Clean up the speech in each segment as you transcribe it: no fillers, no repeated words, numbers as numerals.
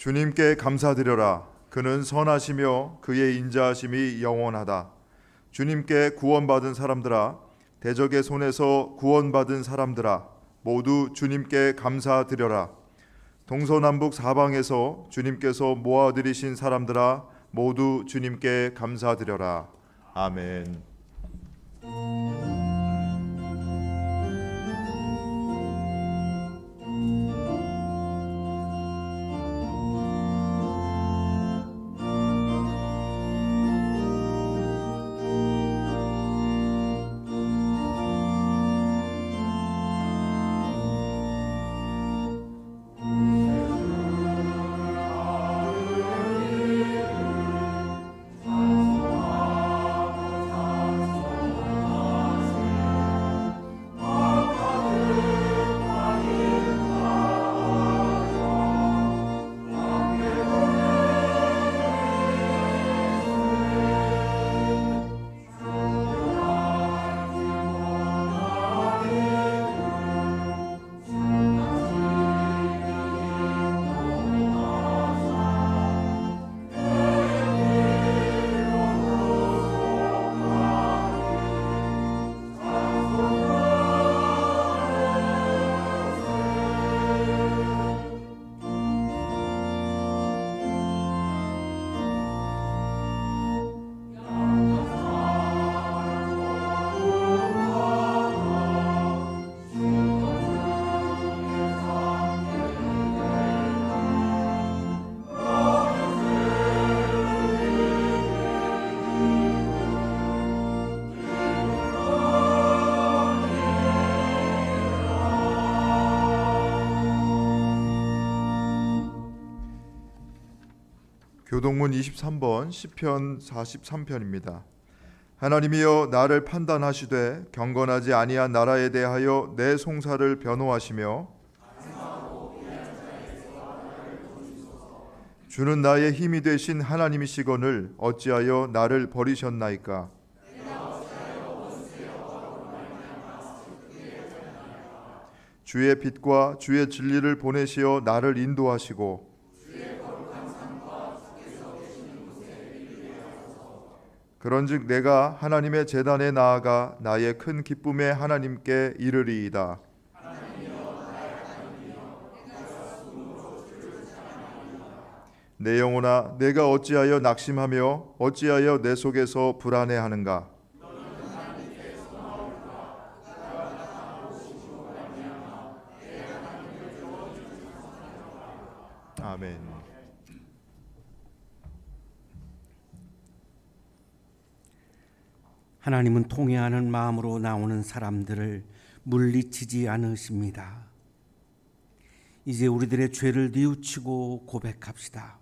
주님께 감사드려라. 그는 선하시며 그의 인자하심이 영원하다. 주님께 구원받은 사람들아, 대적의 손에서 구원받은 사람들아, 모두 주님께 감사드려라. 동서남북 사방에서 주님께서 모아들이신 사람들아, 모두 주님께 감사드려라. 아멘. 교동문 23번 시편 43편입니다. 하나님이여 나를 판단하시되 경건하지 아니한 나라에 대하여 내 송사를 변호하시며 주는 나의 힘이 되신 하나님이시거늘 어찌하여 나를 버리셨나이까. 주의 빛과 주의 진리를 보내시어 나를 인도하시고 그런즉 내가 하나님의 제단에 나아가 나의 큰 기쁨의 하나님께 이르리이다. 내 영혼아 내가 어찌하여 낙심하며 어찌하여 내 속에서 불안해하는가. 아멘. 하나님은 통회하는 마음으로 나오는 사람들을 물리치지 않으십니다. 이제 우리들의 죄를 뉘우치고 고백합시다.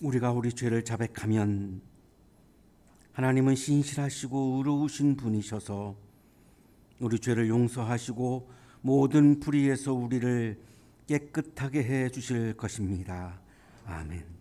우리가 우리 죄를 자백하면 하나님은 신실하시고 의로우신 분이셔서 우리 죄를 용서하시고 모든 불의에서 우리를 깨끗하게 해 주실 것입니다. 아멘.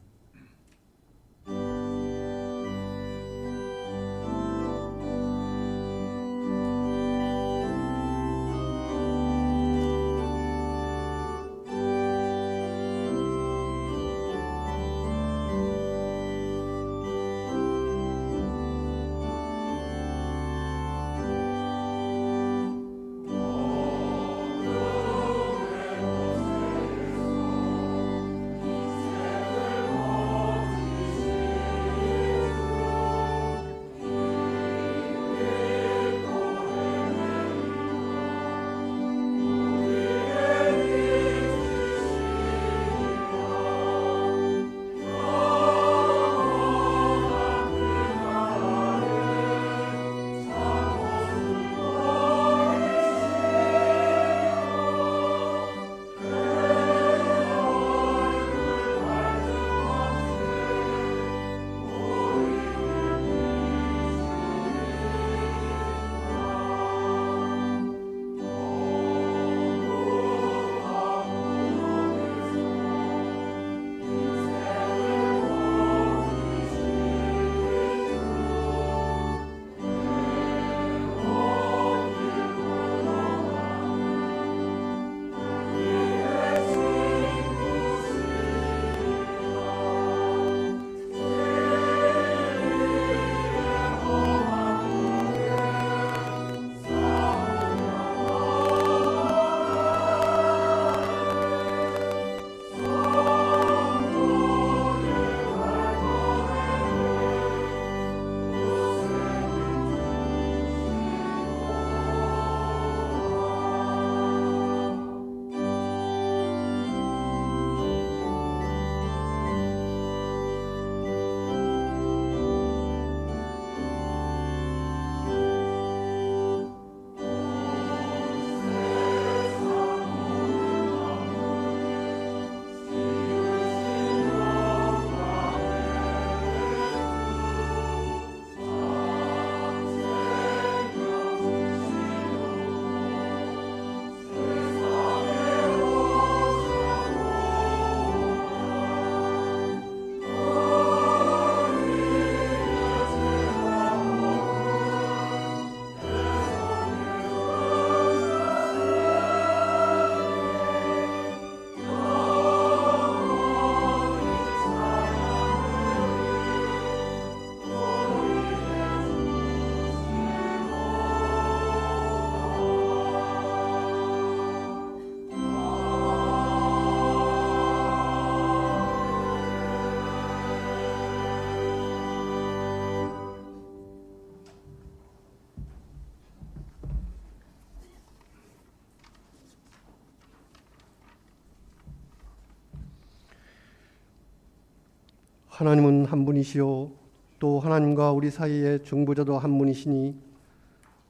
하나님은 한 분이시요 또 하나님과 우리 사이에 중보자도 한 분이시니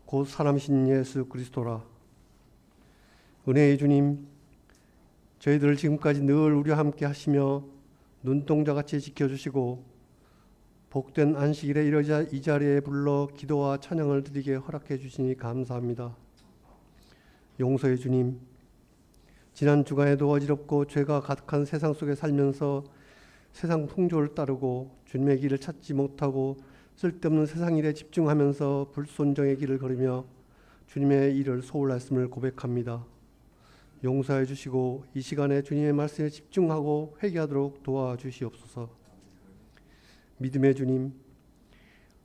곧 사람이신 예수 그리스도라. 은혜의 주님, 저희들을 지금까지 늘 우리와 함께 하시며 눈동자같이 지켜주시고 복된 안식일에 이르자 이 자리에 불러 기도와 찬양을 드리게 허락해 주시니 감사합니다. 용서의 주님, 지난 주간에도 어지럽고 죄가 가득한 세상 속에 살면서 세상 풍조를 따르고 주님의 길을 찾지 못하고 쓸데없는 세상 일에 집중하면서 불순종의 길을 걸으며 주님의 일을 소홀했음을 고백합니다. 용서해 주시고 이 시간에 주님의 말씀에 집중하고 회개하도록 도와주시옵소서. 믿음의 주님,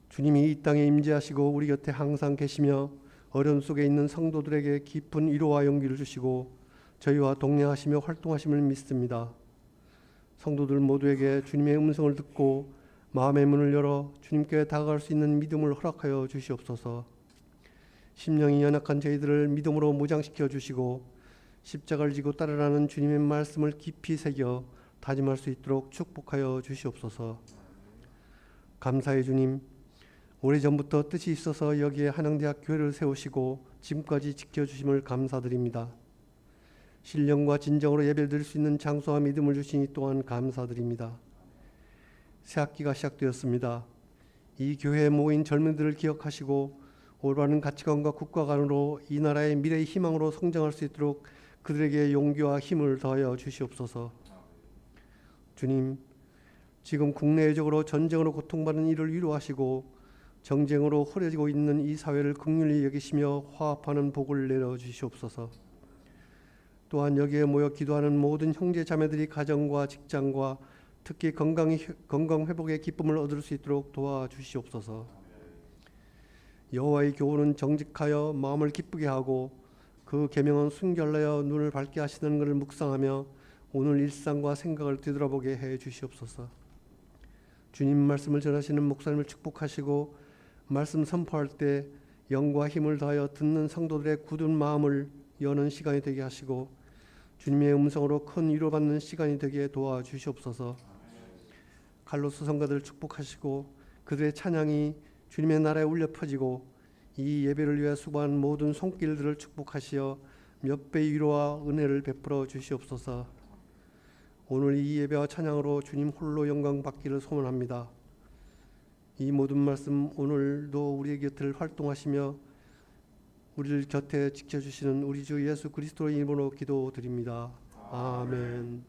주님이 이 땅에 임재하시고 우리 곁에 항상 계시며 어려움 속에 있는 성도들에게 깊은 위로와 용기를 주시고 저희와 동행하시며 활동하심을 믿습니다. 성도들 모두에게 주님의 음성을 듣고 마음의 문을 열어 주님께 다가갈 수 있는 믿음을 허락하여 주시옵소서. 심령이 연약한 저희들을 믿음으로 무장시켜 주시고 십자가를 지고 따르라는 주님의 말씀을 깊이 새겨 다짐할 수 있도록 축복하여 주시옵소서. 감사의 주님, 오래전부터 뜻이 있어서 여기에 한양대학 교회를 세우시고 지금까지 지켜주심을 감사드립니다. 신령과 진정으로 예배를 드릴 수 있는 장소와 믿음을 주시니 또한 감사드립니다. 새 학기가 시작되었습니다. 이 교회에 모인 젊은이들을 기억하시고 올바른 가치관과 국가관으로 이 나라의 미래의 희망으로 성장할 수 있도록 그들에게 용기와 힘을 더하여 주시옵소서. 주님, 지금 국내외적으로 전쟁으로 고통받는 이를 위로하시고 정쟁으로 허려지고 있는 이 사회를 긍휼히 여기시며 화합하는 복을 내려 주시옵소서. 또한 여기에 모여 기도하는 모든 형제 자매들이 가정과 직장과 특히 건강 회복의 기쁨을 얻을 수 있도록 도와주시옵소서. 여호와의 교훈은 정직하여 마음을 기쁘게 하고 그 계명은 순결하여 눈을 밝게 하시는 것을 묵상하며 오늘 일상과 생각을 되돌아보게 해 주시옵소서. 주님 말씀을 전하시는 목사님을 축복하시고 말씀 선포할 때 영과 힘을 다하여 듣는 성도들의 굳은 마음을 여는 시간이 되게 하시고 주님의 음성으로 큰 위로받는 시간이 되게 도와주시옵소서. 갈로스 성가들을 축복하시고 그들의 찬양이 주님의 나라에 울려 퍼지고 이 예배를 위해 수고한 모든 손길들을 축복하시어 몇 배의 위로와 은혜를 베풀어 주시옵소서. 오늘 이 예배와 찬양으로 주님 홀로 영광 받기를 소원합니다. 이 모든 말씀 오늘도 우리의 곁을 활동하시며 우리를 곁에 지켜주시는 우리 주 예수 그리스도의 이름으로 기도드립니다. 아멘.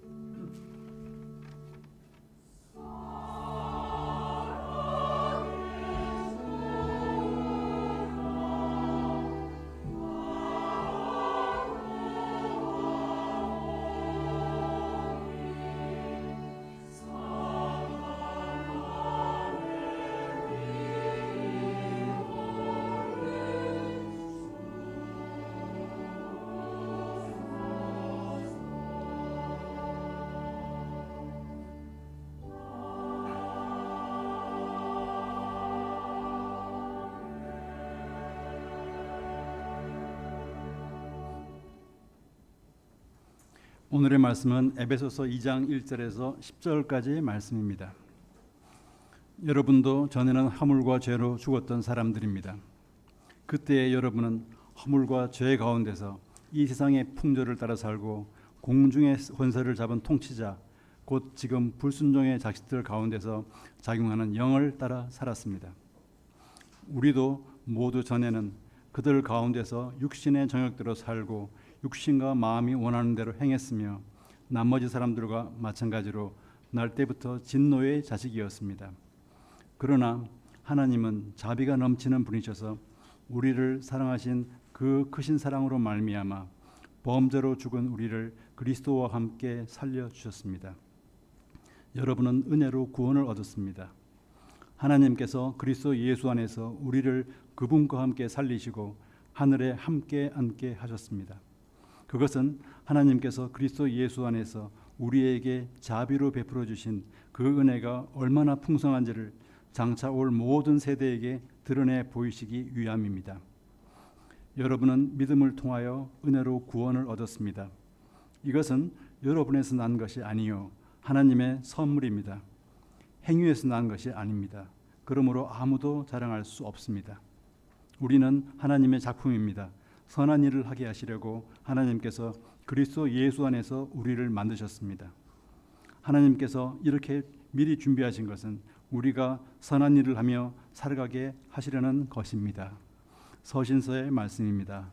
오늘의 말씀은 에베소서 2장 1절에서 10절까지의 말씀입니다. 여러분도 전에는 허물과 죄로 죽었던 사람들입니다. 그때의 여러분은 허물과 죄 가운데서 이 세상의 풍조를 따라 살고 공중의 권세를 잡은 통치자 곧 지금 불순종의 자식들 가운데서 작용하는 영을 따라 살았습니다. 우리도 모두 전에는 그들 가운데서 육신의 정욕대로 살고 육신과 마음이 원하는 대로 행했으며 나머지 사람들과 마찬가지로 날 때부터 진노의 자식이었습니다. 그러나 하나님은 자비가 넘치는 분이셔서 우리를 사랑하신 그 크신 사랑으로 말미암아 범죄로 죽은 우리를 그리스도와 함께 살려주셨습니다. 여러분은 은혜로 구원을 얻었습니다. 하나님께서 그리스도 예수 안에서 우리를 그분과 함께 살리시고 하늘에 함께 앉게 하셨습니다. 그것은 하나님께서 그리스도 예수 안에서 우리에게 자비로 베풀어 주신 그 은혜가 얼마나 풍성한지를 장차 올 모든 세대에게 드러내 보이시기 위함입니다. 여러분은 믿음을 통하여 은혜로 구원을 얻었습니다. 이것은 여러분에서 난 것이 아니요 하나님의 선물입니다. 행위에서 난 것이 아닙니다. 그러므로 아무도 자랑할 수 없습니다. 우리는 하나님의 작품입니다. 선한 일을 하게 하시려고 하나님께서 그리스도 예수 안에서 우리를 만드셨습니다. 하나님께서 이렇게 미리 준비하신 것은 우리가 선한 일을 하며 살아가게 하시려는 것입니다. 서신서의 말씀입니다.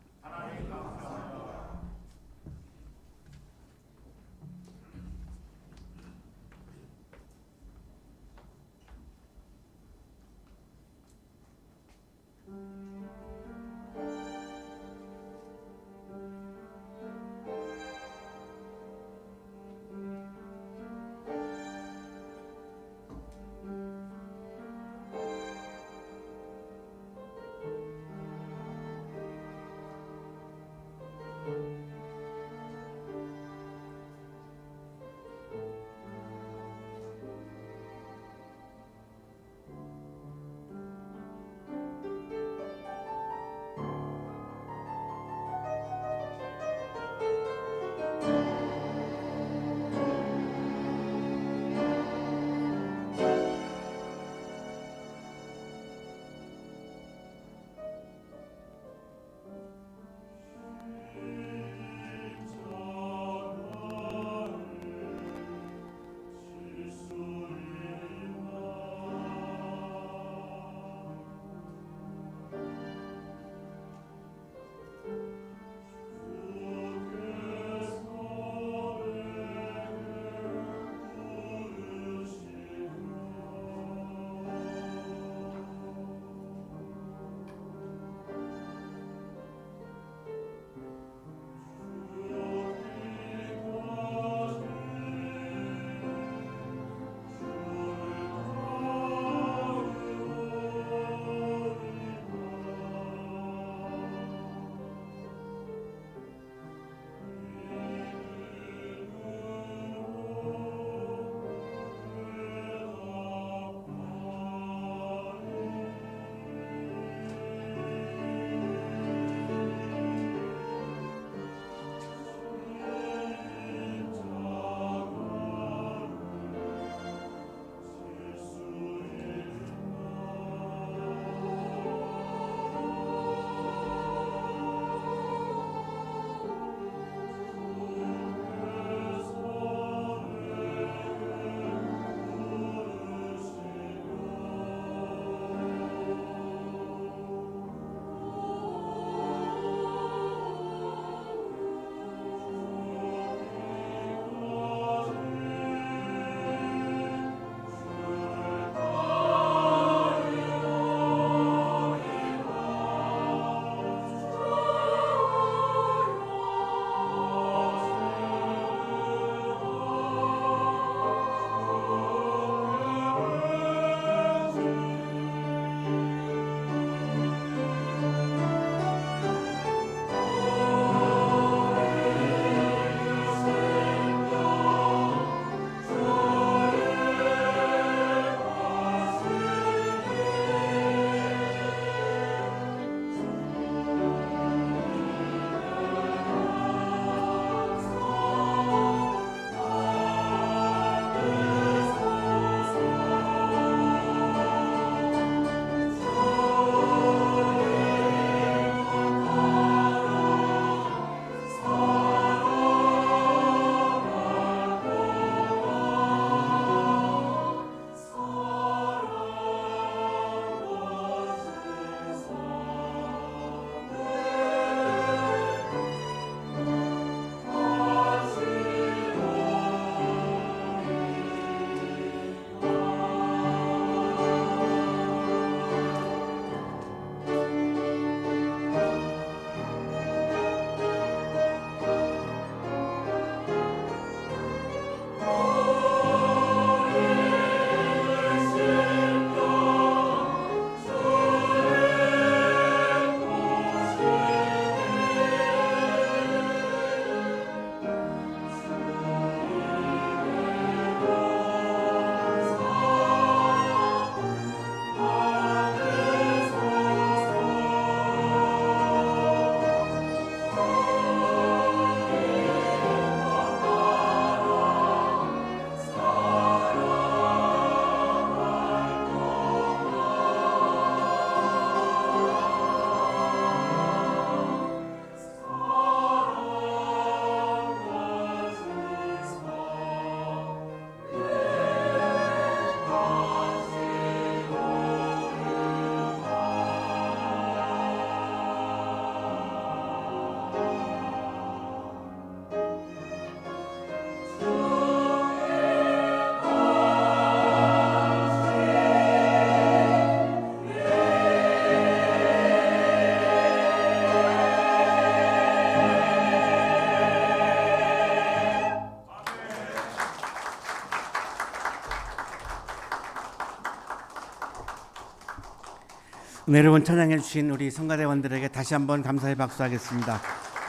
여러분 찬양해 주신 우리 성가대원들에게 다시 한번 감사의 박수하겠습니다.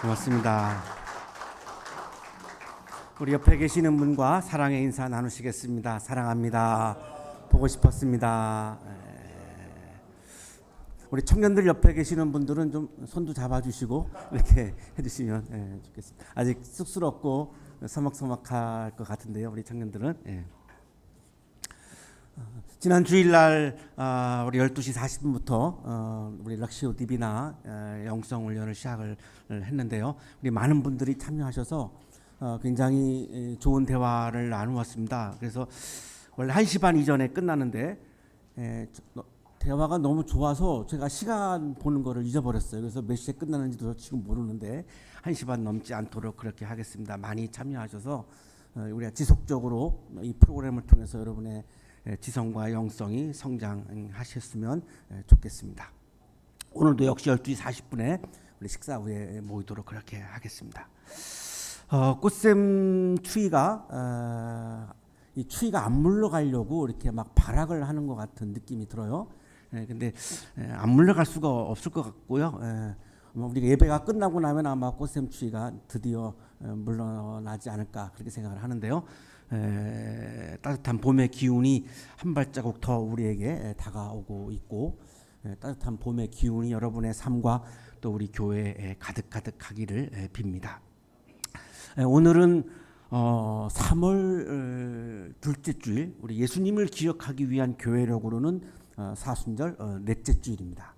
고맙습니다. 우리 옆에 계시는 분과 사랑의 인사 나누시겠습니다. 사랑합니다. 보고 싶었습니다. 우리 청년들 옆에 계시는 분들은 좀 손도 잡아주시고 이렇게 해주시면 좋겠습니다. 아직 쑥스럽고 서먹서먹할 것 같은데요, 우리 청년들은. 지난 주일날 우리 12시 40분부터 우리 럭시오 디비나 영성 훈련을 시작을 했는데요. 우리 많은 분들이 참여하셔서 굉장히 좋은 대화를 나누었습니다. 그래서 원래 1시 반 이전에 끝나는데 대화가 너무 좋아서 제가 시간 보는 거를 잊어버렸어요. 그래서 몇 시에 끝나는지도 지금 모르는데 1시 반 넘지 않도록 그렇게 하겠습니다. 많이 참여하셔서 우리가 지속적으로 이 프로그램을 통해서 여러분의 지성과 영성이 성장하셨으면 좋겠습니다. 오늘도 역시 12시 40분에 우리 식사 후에 모이도록 그렇게 하겠습니다. 꽃샘 추위가 이 추위가 안 물러가려고 이렇게 막 발악을 하는 것 같은 느낌이 들어요. 근데 안 물러갈 수가 없을 것 같고요. 우리가 예배가 끝나고 나면 아마 꽃샘 추위가 드디어 물러나지 않을까 그렇게 생각을 하는데요. 따뜻한 봄의 기운이 한 발자국 더 우리에게 다가오고 있고 따뜻한 봄의 기운이 여러분의 삶과 또 우리 교회에 가득가득하기를 빕니다. 오늘은 3월 둘째 주일 우리 예수님을 기억하기 위한 교회력으로는 사순절 넷째 주일입니다.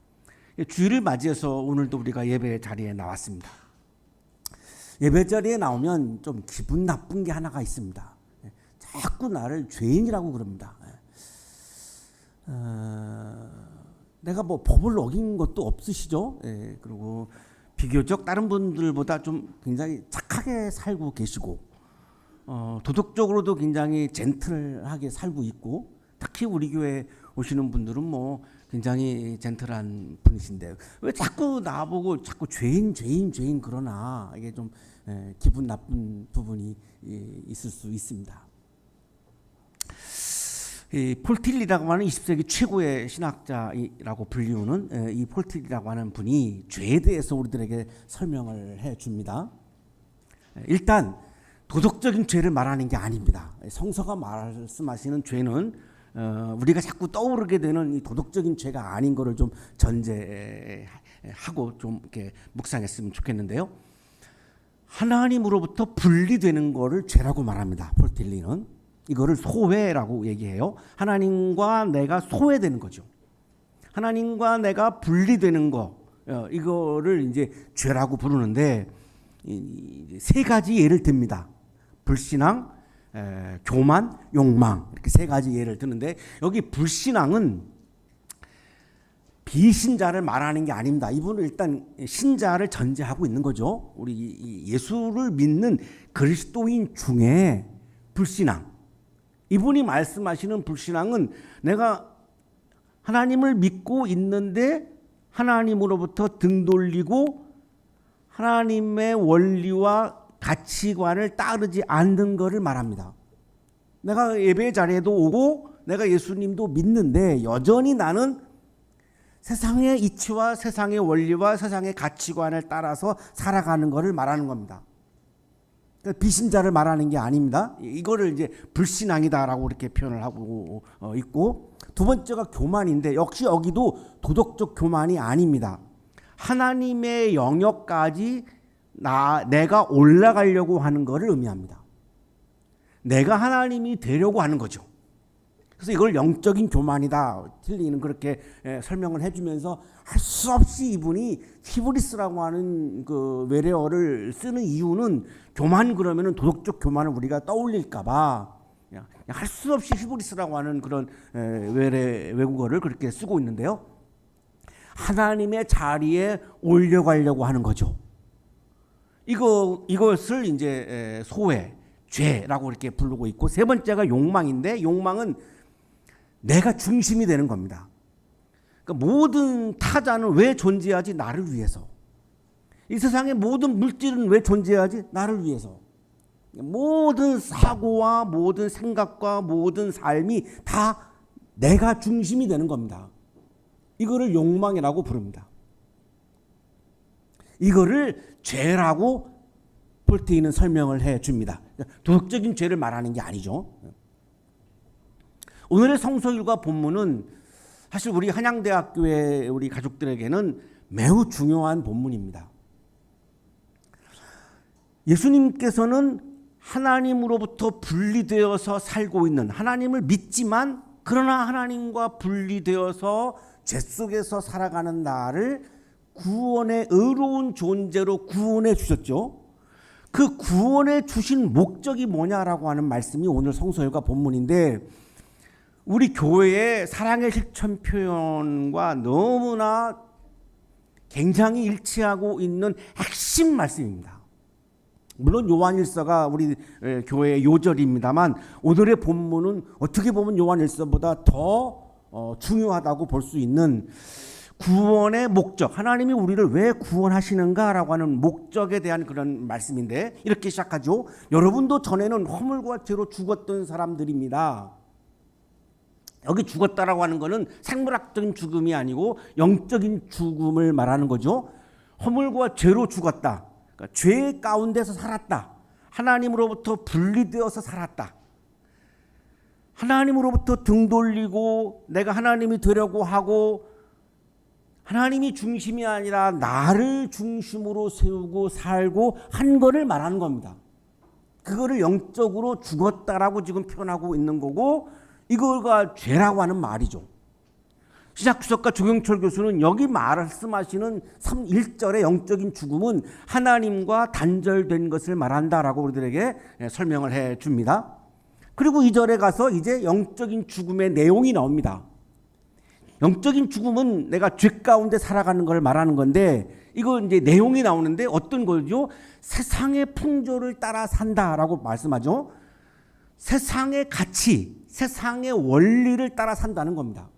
주일을 맞이해서 오늘도 우리가 예배 자리에 나왔습니다. 예배 자리에 나오면 좀 기분 나쁜 게 하나가 있습니다. 자꾸 나를 죄인이라고 그럽니다. 내가 뭐 법을 어긴 것도 없으시죠? 그리고 비교적 다른 분들보다 좀 굉장히 착하게 살고 계시고 도덕적으로도 굉장히 젠틀하게 살고 있고 특히 우리 교회 오시는 분들은 뭐 굉장히 젠틀한 분이신데 왜 자꾸 나보고 자꾸 죄인 그러나 이게 좀 기분 나쁜 부분이 있을 수 있습니다. 이 폴틸리라고 하는 20세기 최고의 신학자라고 불리우는 이 폴틸리라고 하는 분이 죄에 대해서 우리들에게 설명을 해줍니다. 일단 도덕적인 죄를 말하는 게 아닙니다. 성서가 말씀하시는 죄는 우리가 자꾸 떠오르게 되는 이 도덕적인 죄가 아닌 것을 좀 전제하고 좀 이렇게 묵상했으면 좋겠는데요. 하나님으로부터 분리되는 것을 죄라고 말합니다. 폴틸리는 이거를 소외라고 얘기해요. 하나님과 내가 소외되는 거죠. 하나님과 내가 분리되는 거 이거를 이제 죄라고 부르는데 세 가지 예를 듭니다. 불신앙, 교만, 욕망 이렇게 세 가지 예를 드는데 여기 불신앙은 비신자를 말하는 게 아닙니다. 이분은 일단 신자를 전제하고 있는 거죠. 우리 예수를 믿는 그리스도인 중에 불신앙. 이분이 말씀하시는 불신앙은 내가 하나님을 믿고 있는데 하나님으로부터 등 돌리고 하나님의 원리와 가치관을 따르지 않는 것을 말합니다. 내가 예배 자리에도 오고 내가 예수님도 믿는데 여전히 나는 세상의 이치와 세상의 원리와 세상의 가치관을 따라서 살아가는 것을 말하는 겁니다. 비신자를 말하는 게 아닙니다. 이거를 이제 불신앙이다라고 이렇게 표현을 하고 있고 두 번째가 교만인데 역시 여기도 도덕적 교만이 아닙니다. 하나님의 영역까지 내가 올라가려고 하는 것을 의미합니다. 내가 하나님이 되려고 하는 거죠. 그래서 이걸 영적인 교만이다. 틸리는 그렇게 설명을 해주면서 할 수 없이 이분이 히브리스라고 하는 그 외래어를 쓰는 이유는 교만 그러면은 도덕적 교만을 우리가 떠올릴까봐 할 수 없이 히브리스라고 하는 그런 외국어를 그렇게 쓰고 있는데요. 하나님의 자리에 올려가려고 하는 거죠. 이것을 이제 소외, 죄라고 이렇게 부르고 있고 세 번째가 욕망인데 욕망은 내가 중심이 되는 겁니다. 그러니까 모든 타자는 왜 존재하지? 나를 위해서. 이 세상의 모든 물질은 왜 존재하지? 나를 위해서. 모든 사고와 모든 생각과 모든 삶이 다 내가 중심이 되는 겁니다. 이거를 욕망이라고 부릅니다. 이거를 죄라고 폴테이는 설명을 해 줍니다. 도덕적인 죄를 말하는 게 아니죠. 오늘의 성서일과 본문은 사실 우리 한양대학교의 우리 가족들에게는 매우 중요한 본문입니다. 예수님께서는 하나님으로부터 분리되어서 살고 있는, 하나님을 믿지만 그러나 하나님과 분리되어서 죄 속에서 살아가는 나를 구원의 의로운 존재로 구원해 주셨죠. 그 구원해 주신 목적이 뭐냐라고 하는 말씀이 오늘 성서일과 본문인데, 우리 교회의 사랑의 실천 표현과 너무나 굉장히 일치하고 있는 핵심 말씀입니다. 물론 요한일서가 우리 교회의 요절입니다만 오늘의 본문은 어떻게 보면 요한일서보다 더 중요하다고 볼 수 있는 구원의 목적, 하나님이 우리를 왜 구원하시는가라고 하는 목적에 대한 그런 말씀인데, 이렇게 시작하죠. 여러분도 전에는 허물과 죄로 죽었던 사람들입니다. 여기 죽었다라고 하는 것은 생물학적인 죽음이 아니고 영적인 죽음을 말하는 거죠. 허물과 죄로 죽었다. 그러니까 죄 가운데서 살았다. 하나님으로부터 분리되어서 살았다. 하나님으로부터 등 돌리고 내가 하나님이 되려고 하고 하나님이 중심이 아니라 나를 중심으로 세우고 살고 한 거를 말하는 겁니다. 그거를 영적으로 죽었다라고 지금 표현하고 있는 거고, 이거가 죄라고 하는 말이죠. 시작주석가 조경철 교수는 여기 말씀하시는 1절의 영적인 죽음은 하나님과 단절된 것을 말한다라고 우리들에게 설명을 해 줍니다. 그리고 2절에 가서 이제 영적인 죽음의 내용이 나옵니다. 영적인 죽음은 내가 죄 가운데 살아가는 걸 말하는 건데, 이거 이제 내용이 나오는데 어떤 거죠? 세상의 풍조를 따라 산다라고 말씀하죠. 세상의 가치, 세상의 원리를 따라 산다는 겁니다.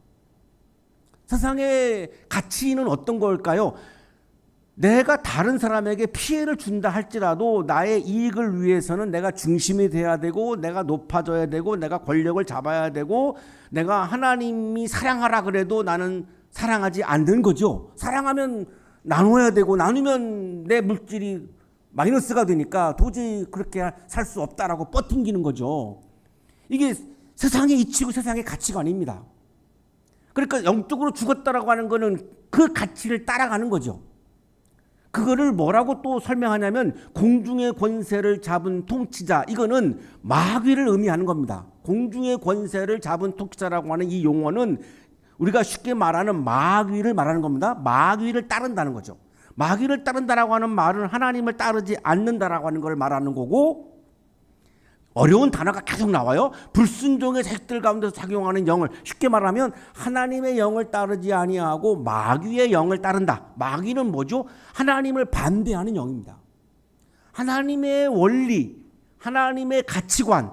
세상의 가치는 어떤 걸까요? 내가 다른 사람에게 피해를 준다 할지라도 나의 이익을 위해서는 내가 중심이 돼야 되고, 내가 높아져야 되고, 내가 권력을 잡아야 되고, 내가 하나님이 사랑하라 그래도 나는 사랑하지 않는 거죠. 사랑하면 나눠야 되고, 나누면 내 물질이 마이너스가 되니까 도저히 그렇게 살 수 없다라고 뻗팅기는 거죠. 이게 세상의 이치고 세상의 가치관입니다. 그러니까 영적으로 죽었다라고 하는 거는 그 가치를 따라가는 거죠. 그거를 뭐라고 또 설명하냐면 공중의 권세를 잡은 통치자, 이거는 마귀를 의미하는 겁니다. 공중의 권세를 잡은 통치자라고 하는 이 용어는 우리가 쉽게 말하는 마귀를 말하는 겁니다. 마귀를 따른다는 거죠. 마귀를 따른다라고 하는 말은 하나님을 따르지 않는다라고 하는 걸 말하는 거고, 어려운 단어가 계속 나와요. 불순종의 자식들 가운데서 작용하는 영을, 쉽게 말하면 하나님의 영을 따르지 아니하고 마귀의 영을 따른다. 마귀는 뭐죠? 하나님을 반대하는 영입니다. 하나님의 원리, 하나님의 가치관,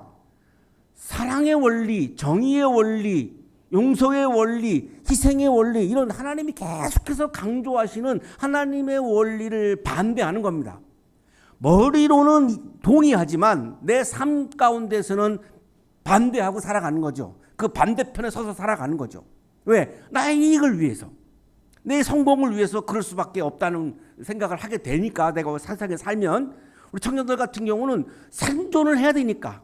사랑의 원리, 정의의 원리, 용서의 원리, 희생의 원리, 이런 하나님이 계속해서 강조하시는 하나님의 원리를 반대하는 겁니다. 머리로는 동의하지만 내 삶 가운데서는 반대하고 살아가는 거죠. 그 반대편에 서서 살아가는 거죠. 왜? 나의 이익을 위해서, 내 성공을 위해서 그럴 수밖에 없다는 생각을 하게 되니까, 내가 세상에 살면 우리 청년들 같은 경우는 생존을 해야 되니까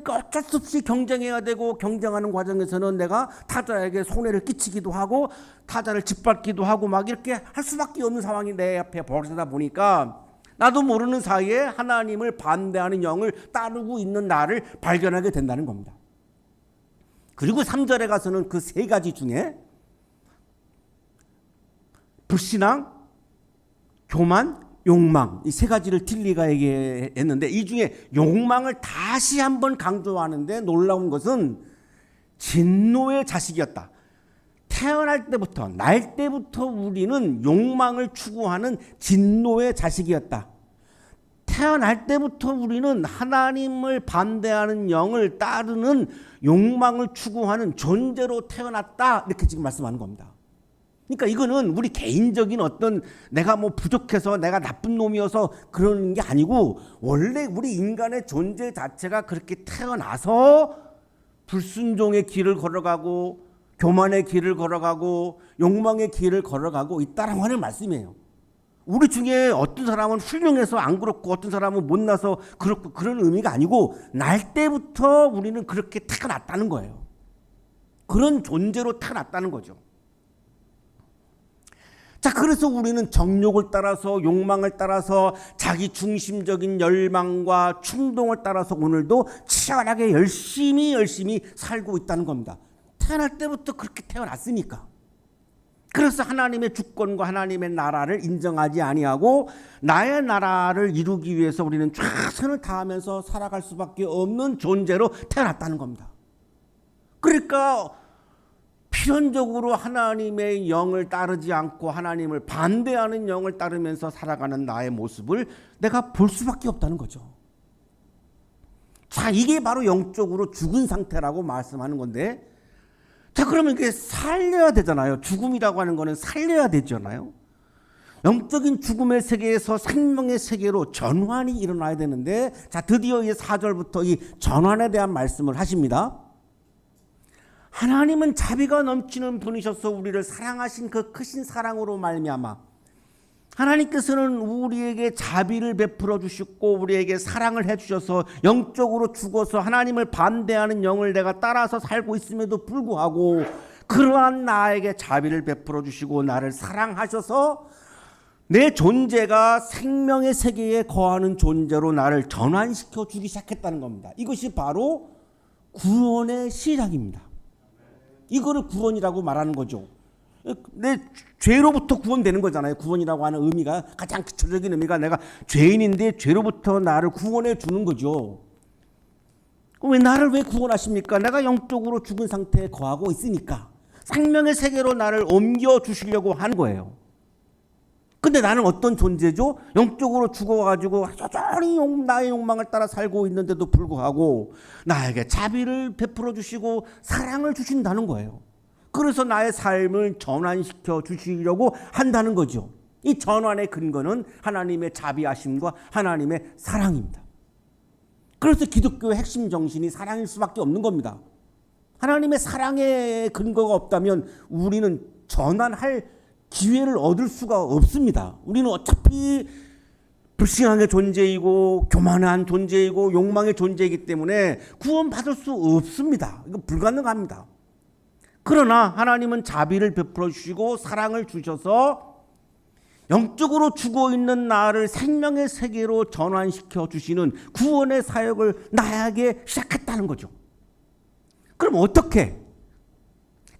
어쩔 수 없이 경쟁해야 되고, 경쟁하는 과정에서는 내가 타자에게 손해를 끼치기도 하고 타자를 짓밟기도 하고 막 이렇게 할 수밖에 없는 상황이 내 앞에 벌어지다 보니까 나도 모르는 사이에 하나님을 반대하는 영을 따르고 있는 나를 발견하게 된다는 겁니다. 그리고 3절에 가서는 그 세 가지 중에 불신앙, 교만, 욕망, 이 세 가지를 틸리가 얘기했는데, 이 중에 욕망을 다시 한번 강조하는데 놀라운 것은 진노의 자식이었다. 태어날 때부터, 날 때부터 우리는 욕망을 추구하는 진노의 자식이었다. 태어날 때부터 우리는 하나님을 반대하는 영을 따르는 욕망을 추구하는 존재로 태어났다, 이렇게 지금 말씀하는 겁니다. 그러니까 이거는 우리 개인적인 어떤 내가 뭐 부족해서 내가 나쁜 놈이어서 그러는 게 아니고, 원래 우리 인간의 존재 자체가 그렇게 태어나서 불순종의 길을 걸어가고 교만의 길을 걸어가고 욕망의 길을 걸어가고 있다라고 하는 말씀이에요. 우리 중에 어떤 사람은 훌륭해서 안 그렇고 어떤 사람은 못나서 그렇고 그런 의미가 아니고 날 때부터 우리는 그렇게 태어났다는 거예요. 그런 존재로 태어났다는 거죠. 자, 그래서 우리는 정욕을 따라서 욕망을 따라서 자기 중심적인 열망과 충동을 따라서 오늘도 치열하게 열심히 살고 있다는 겁니다. 태어날 때부터 그렇게 태어났으니까. 그래서 하나님의 주권과 하나님의 나라를 인정하지 아니하고 나의 나라를 이루기 위해서 우리는 최선을 다하면서 살아갈 수밖에 없는 존재로 태어났다는 겁니다. 그러니까 필연적으로 하나님의 영을 따르지 않고 하나님을 반대하는 영을 따르면서 살아가는 나의 모습을 내가 볼 수밖에 없다는 거죠. 자, 이게 바로 영적으로 죽은 상태라고 말씀하는 건데, 자, 그러면 이게 살려야 되잖아요. 죽음이라고 하는 거는 살려야 되잖아요. 영적인 죽음의 세계에서 생명의 세계로 전환이 일어나야 되는데, 자, 드디어 이 4절부터 이 전환에 대한 말씀을 하십니다. 하나님은 자비가 넘치는 분이셔서 우리를 사랑하신 그 크신 사랑으로 말미암아 하나님께서는 우리에게 자비를 베풀어 주셨고 우리에게 사랑을 해 주셔서 영적으로 죽어서 하나님을 반대하는 영을 내가 따라서 살고 있음에도 불구하고 그러한 나에게 자비를 베풀어 주시고 나를 사랑하셔서 내 존재가 생명의 세계에 거하는 존재로 나를 전환시켜 주기 시작했다는 겁니다. 이것이 바로 구원의 시작입니다. 이거를 구원이라고 말하는 거죠. 내 죄로부터 구원되는 거잖아요. 구원이라고 하는 의미가 가장 기초적인 의미가 내가 죄인인데 죄로부터 나를 구원해 주는 거죠. 왜 나를 왜 구원하십니까? 내가 영적으로 죽은 상태에 거하고 있으니까 생명의 세계로 나를 옮겨 주시려고 하는 거예요. 근데 나는 어떤 존재죠? 영적으로 죽어가지고 여전히 나의 욕망을 따라 살고 있는데도 불구하고 나에게 자비를 베풀어 주시고 사랑을 주신다는 거예요. 그래서 나의 삶을 전환시켜 주시려고 한다는 거죠. 이 전환의 근거는 하나님의 자비하심과 하나님의 사랑입니다. 그래서 기독교의 핵심 정신이 사랑일 수밖에 없는 겁니다. 하나님의 사랑의 근거가 없다면 우리는 전환할 기회를 얻을 수가 없습니다. 우리는 어차피 불신앙의 존재이고 교만한 존재이고 욕망의 존재이기 때문에 구원받을 수 없습니다. 이거 불가능합니다. 그러나 하나님은 자비를 베풀어 주시고 사랑을 주셔서 영적으로 죽어있는 나를 생명의 세계로 전환시켜 주시는 구원의 사역을 나에게 시작했다는 거죠. 그럼 어떻게?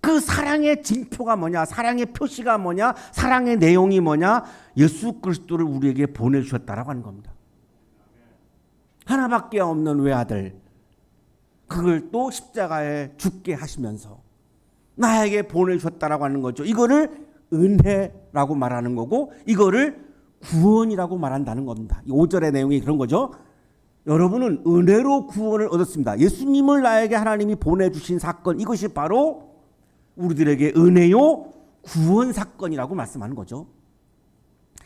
그 사랑의 징표가 뭐냐? 사랑의 표시가 뭐냐? 사랑의 내용이 뭐냐? 예수 그리스도를 우리에게 보내주셨다라고 하는 겁니다. 하나밖에 없는 외아들, 그걸 또 십자가에 죽게 하시면서 나에게 보내주셨다라고 하는 거죠. 이거를 은혜라고 말하는 거고 이거를 구원이라고 말한다는 겁니다. 이 5절의 내용이 그런 거죠. 여러분은 은혜로 구원을 얻었습니다. 예수님을 나에게 하나님이 보내주신 사건, 이것이 바로 우리들에게 은혜요 구원 사건이라고 말씀하는 거죠.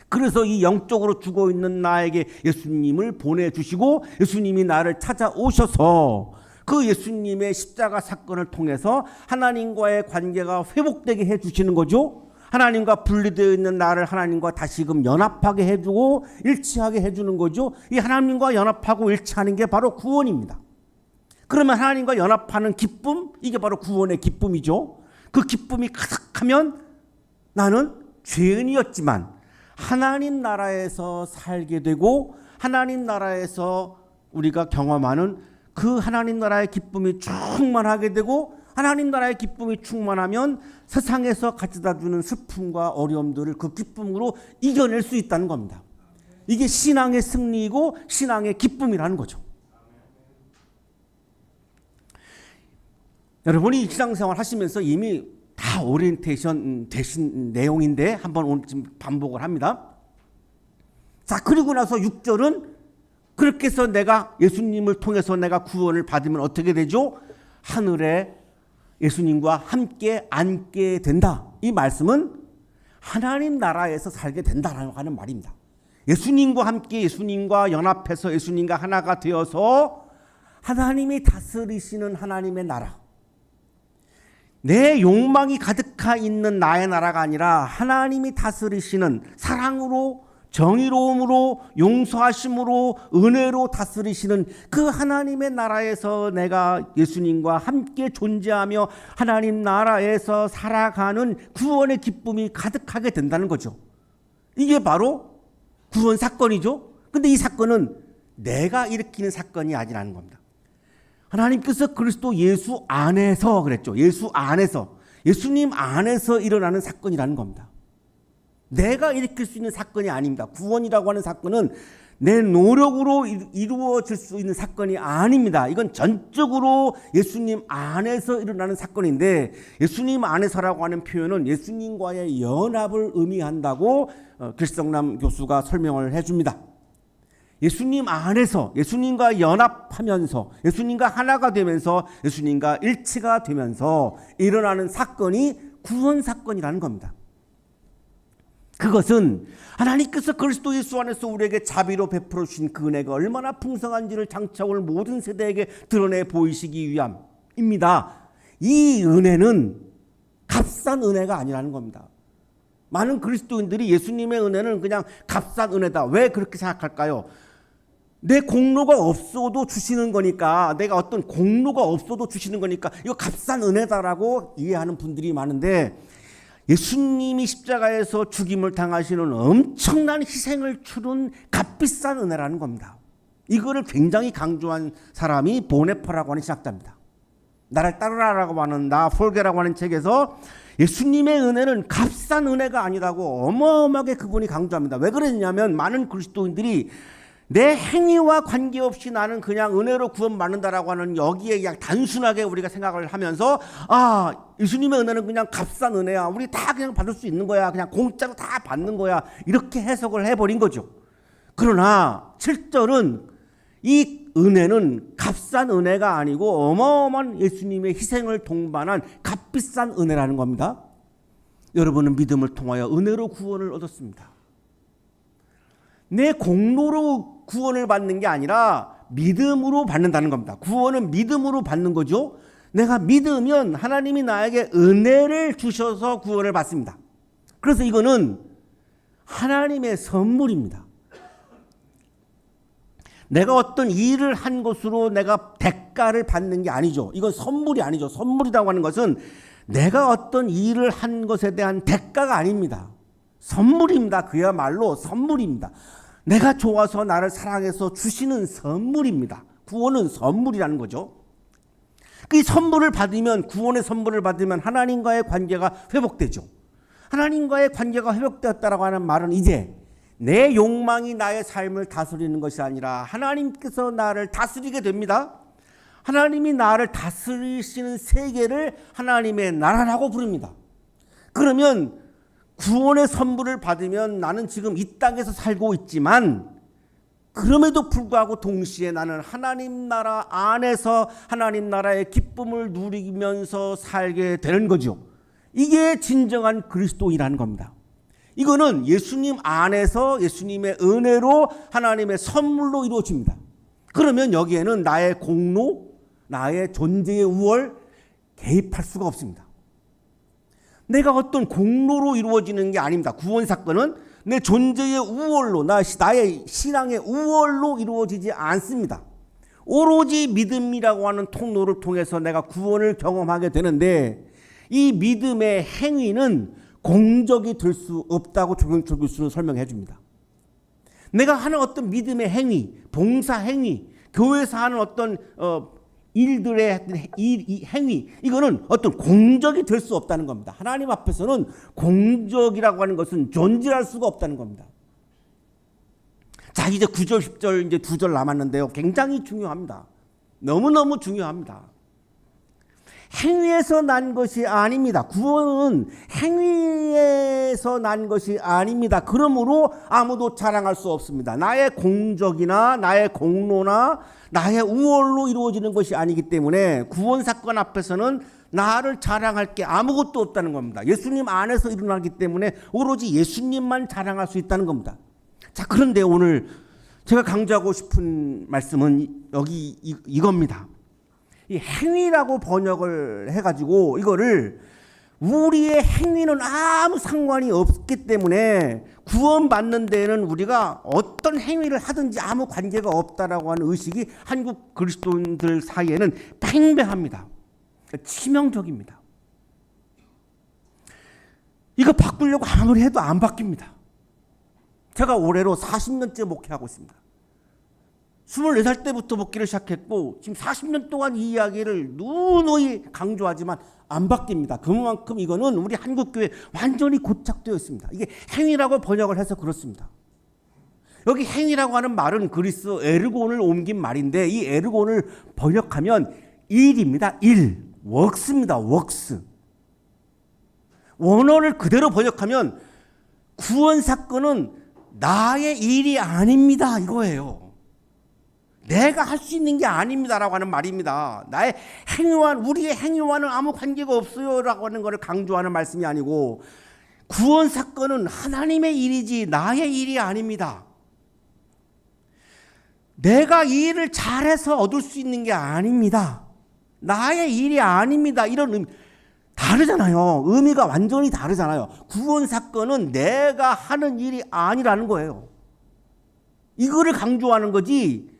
그래서 이 영적으로 죽어있는 나에게 예수님을 보내주시고 예수님이 나를 찾아오셔서 그 예수님의 십자가 사건을 통해서 하나님과의 관계가 회복되게 해주시는 거죠. 하나님과 분리되어 있는 나를 하나님과 다시금 연합하게 해주고 일치하게 해주는 거죠. 이 하나님과 연합하고 일치하는 게 바로 구원입니다. 그러면 하나님과 연합하는 기쁨, 이게 바로 구원의 기쁨이죠. 그 기쁨이 가득하면 나는 죄인이었지만 하나님 나라에서 살게 되고 하나님 나라에서 우리가 경험하는 그 하나님 나라의 기쁨이 충만하게 되고 하나님 나라의 기쁨이 충만하면 세상에서 가져다 주는 슬픔과 어려움들을 그 기쁨으로 이겨낼 수 있다는 겁니다. 이게 신앙의 승리이고 신앙의 기쁨이라는 거죠. 여러분이 신앙생활 하시면서 이미 다 오리엔테이션 되신 내용인데 한번 오늘 지금 반복을 합니다. 자, 그리고 나서 6절은 그렇게 해서 내가 예수님을 통해서 내가 구원을 받으면 어떻게 되죠? 하늘에 예수님과 함께 앉게 된다. 이 말씀은 하나님 나라에서 살게 된다라고 하는 말입니다. 예수님과 함께 예수님과 연합해서 예수님과 하나가 되어서 하나님이 다스리시는 하나님의 나라, 내 욕망이 가득하 있는 나의 나라가 아니라 하나님이 다스리시는 사랑으로, 정의로움으로, 용서하심으로, 은혜로 다스리시는 그 하나님의 나라에서 내가 예수님과 함께 존재하며 하나님 나라에서 살아가는 구원의 기쁨이 가득하게 된다는 거죠. 이게 바로 구원 사건이죠. 근데 이 사건은 내가 일으키는 사건이 아니라는 겁니다. 하나님께서 그리스도 예수 안에서 그랬죠. 예수 안에서, 예수님 안에서 일어나는 사건이라는 겁니다. 내가 일으킬 수 있는 사건이 아닙니다. 구원이라고 하는 사건은 내 노력으로 이루어질 수 있는 사건이 아닙니다. 이건 전적으로 예수님 안에서 일어나는 사건인데, 예수님 안에서라고 하는 표현은 예수님과의 연합을 의미한다고 길성남 교수가 설명을 해줍니다. 예수님 안에서, 예수님과 연합하면서, 예수님과 하나가 되면서, 예수님과 일치가 되면서 일어나는 사건이 구원 사건이라는 겁니다. 그것은 하나님께서 그리스도 예수 안에서 우리에게 자비로 베풀어 주신 그 은혜가 얼마나 풍성한지를 장차 올 모든 세대에게 드러내 보이시기 위함입니다. 이 은혜는 값싼 은혜가 아니라는 겁니다. 많은 그리스도인들이 예수님의 은혜는 그냥 값싼 은혜다. 왜 그렇게 생각할까요? 내 공로가 없어도 주시는 거니까, 내가 어떤 공로가 없어도 주시는 거니까 이거 값싼 은혜다라고 이해하는 분들이 많은데, 예수님이 십자가에서 죽임을 당하시는 엄청난 희생을 치른 값비싼 은혜라는 겁니다. 이거를 굉장히 강조한 사람이 보네퍼라고 하는 신학자입니다. 나를 따르라라고 하는 나 폴게라고 하는 책에서 예수님의 은혜는 값싼 은혜가 아니라고 어마어마하게 그분이 강조합니다. 왜 그랬냐면, 많은 그리스도인들이 내 행위와 관계없이 나는 그냥 은혜로 구원받는다라고 하는 여기에 그냥 단순하게 우리가 생각을 하면서, 예수님의 은혜는 그냥 값싼 은혜야, 우리 다 그냥 받을 수 있는 거야, 그냥 공짜로 다 받는 거야, 이렇게 해석을 해버린 거죠. 그러나 7절은 이 은혜는 값싼 은혜가 아니고 어마어마한 예수님의 희생을 동반한 값비싼 은혜라는 겁니다. 여러분은 믿음을 통하여 은혜로 구원을 얻었습니다. 내 공로로 구원을 받는 게 아니라 믿음으로 받는다는 겁니다. 구원은 믿음으로 받는 거죠. 내가 믿으면 하나님이 나에게 은혜를 주셔서 구원을 받습니다. 그래서 이거는 하나님의 선물입니다. 내가 어떤 일을 한 것으로 내가 대가를 받는 게 아니죠. 이건 선물이 아니죠. 선물이라고 하는 것은 내가 어떤 일을 한 것에 대한 대가가 아닙니다. 선물입니다. 그야말로 선물입니다. 내가 좋아서 나를 사랑해서 주시는 선물입니다. 구원은 선물이라는 거죠. 그 선물을 받으면, 구원의 선물을 받으면 하나님과의 관계가 회복되죠. 하나님과의 관계가 회복되었다라고 하는 말은 이제 내 욕망이 나의 삶을 다스리는 것이 아니라 하나님께서 나를 다스리게 됩니다. 하나님이 나를 다스리시는 세계를 하나님의 나라라고 부릅니다. 그러면 구원의 선물을 받으면 나는 지금 이 땅에서 살고 있지만, 그럼에도 불구하고 동시에 나는 하나님 나라 안에서 하나님 나라의 기쁨을 누리면서 살게 되는 거죠. 이게 진정한 그리스도인이라는 겁니다. 이거는 예수님 안에서 예수님의 은혜로 하나님의 선물로 이루어집니다. 그러면 여기에는 나의 공로, 나의 존재의 우월 개입할 수가 없습니다. 내가 어떤 공로로 이루어지는 게 아닙니다. 구원 사건은 내 존재의 우월로, 나의 신앙의 우월로 이루어지지 않습니다. 오로지 믿음이라고 하는 통로를 통해서 내가 구원을 경험하게 되는데, 이 믿음의 행위는 공적이 될 수 없다고 조경철 교수는 설명해 줍니다. 내가 하는 어떤 믿음의 행위, 봉사 행위, 교회에서 하는 어떤 일들의 행위, 이거는 어떤 공적이 될 수 없다는 겁니다. 하나님 앞에서는 공적이라고 하는 것은 존재할 수가 없다는 겁니다. 자, 이제 9절, 10절, 이제 2절 남았는데요. 굉장히 중요합니다. 너무너무 중요합니다. 행위에서 난 것이 아닙니다. 구원은 행위에서 난 것이 아닙니다. 그러므로 아무도 자랑할 수 없습니다. 나의 공적이나 나의 공로나 나의 우월로 이루어지는 것이 아니기 때문에 구원 사건 앞에서는 나를 자랑할 게 아무것도 없다는 겁니다. 예수님 안에서 일어나기 때문에 오로지 예수님만 자랑할 수 있다는 겁니다. 자, 그런데 오늘 제가 강조하고 싶은 말씀은 여기 이겁니다. 이 행위라고 번역을 해가지고 이거를 우리의 행위는 아무 상관이 없기 때문에 구원받는 데에는 우리가 어떤 행위를 하든지 아무 관계가 없다라고 하는 의식이 한국 그리스도인들 사이에는 팽배합니다. 치명적입니다. 이거 바꾸려고 아무리 해도 안 바뀝니다. 제가 올해로 40년째 목회하고 있습니다. 24살 때부터 목회를 시작했고 지금 40년 동안 이 이야기를 누누이 강조하지만 안 바뀝니다. 그만큼 이거는 우리 한국교회에 완전히 고착되어 있습니다. 이게 행위라고 번역을 해서 그렇습니다. 여기 행위라고 하는 말은 그리스 에르곤을 옮긴 말인데 이 에르곤을 번역하면 일입니다. 일, 웍스입니다. 웍스. 원어를 그대로 번역하면 구원 사건은 나의 일이 아닙니다. 이거예요. 내가 할 수 있는 게 아닙니다라고 하는 말입니다. 나의 행위와 우리의 행위와는 아무 관계가 없어요라고 하는 것을 강조하는 말씀이 아니고 구원 사건은 하나님의 일이지 나의 일이 아닙니다. 내가 이 일을 잘해서 얻을 수 있는 게 아닙니다. 나의 일이 아닙니다. 이런 의미 다르잖아요. 의미가 완전히 다르잖아요. 구원 사건은 내가 하는 일이 아니라는 거예요. 이거를 강조하는 거지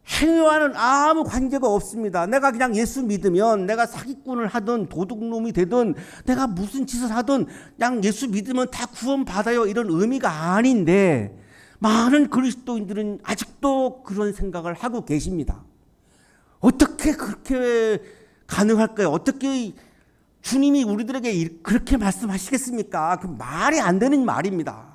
행위와는 아무 관계가 없습니다. 내가 그냥 예수 믿으면 내가 사기꾼을 하든 도둑놈이 되든 내가 무슨 짓을 하든 그냥 예수 믿으면 다 구원받아요. 이런 의미가 아닌데 많은 그리스도인들은 아직도 그런 생각을 하고 계십니다. 어떻게 그렇게 가능할까요? 어떻게 주님이 우리들에게 그렇게 말씀하시겠습니까? 그 말이 안 되는 말입니다.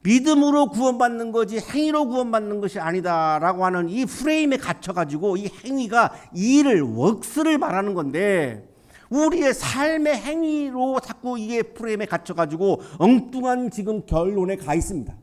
믿음으로 구원받는 거지 행위로 구원받는 것이 아니다라고 하는 이 프레임에 갇혀가지고 이 행위가 일을 웍스를 말하는 건데 우리의 삶의 행위로 자꾸 이게 프레임에 갇혀가지고 엉뚱한 지금 결론에 가 있습니다.